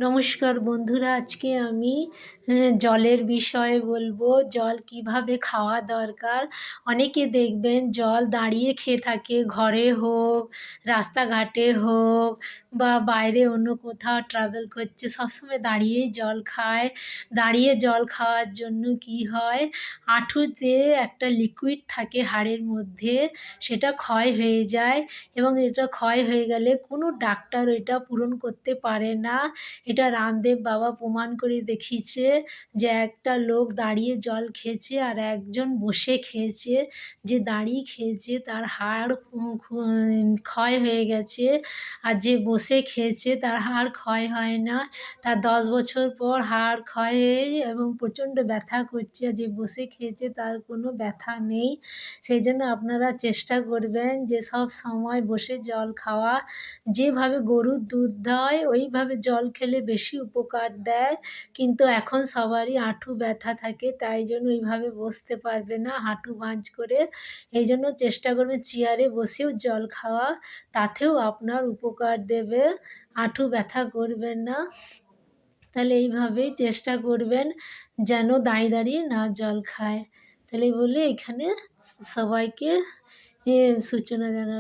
নমস্কার বন্ধুরা, আজকে আমি জলের বিষয়ে বলবো। জল কিভাবে খাওয়া দরকার। অনেকে দেখবেন জল দাঁড়িয়ে খেয়ে থাকে, ঘরে হোক, রাস্তাঘাটে হোক বা বাইরে অন্য কোথাও ট্রাভেল করছে, সবসময় দাঁড়িয়েই জল খায়। দাঁড়িয়ে জল খাওয়ার জন্য কি হয়, হাঁটুতে একটা লিকুইড থাকে হাড়ের মধ্যে, সেটা ক্ষয় হয়ে যায় এবং এটা ক্ষয় হয়ে গেলে কোনো ডাক্তার এটা পূরণ করতে পারে না। এটা রামদেব বাবা প্রমাণ করে দেখিয়েছে যে একটা লোক দাঁড়িয়ে জল খেয়েছে আর একজন বসে খেয়েছে। যে দাঁড়িয়ে খেয়েছে তার হাড় ক্ষয় হয়ে গেছে, আর যে বসে খেয়েছে তার হাড় ক্ষয় হয় না। তার 10 বছর পর হাড় ক্ষয় হয়ে এবং প্রচণ্ড ব্যথা করছে, আর যে বসে খেয়েছে তার কোনো ব্যথা নেই। সেই জন্য আপনারা চেষ্টা করবেন যে সব সময় বসে জল খাওয়া। যেভাবে গরুর দুধ দেয় ওইভাবে জল খেলে বেশি উপকার দেয়, কিন্তু এখন সবারই হাঁটু ব্যথা থাকে, তাই জন্য ওইভাবে বসতে পারবে না হাঁটু ভাঁজ করে। এই জন্য চেষ্টা করবে চেয়ারে বসেও জল খাওয়া, তাতেও আপনার উপকার দেবে, হাঁটু ব্যথা করবে না। তাহলে এইভাবেই চেষ্টা করবেন যেন দাঁড়িয়ে দাঁড়িয়ে না জল খায়। তাহলে বলে এখানে সবাইকে সূচনা জানালাম।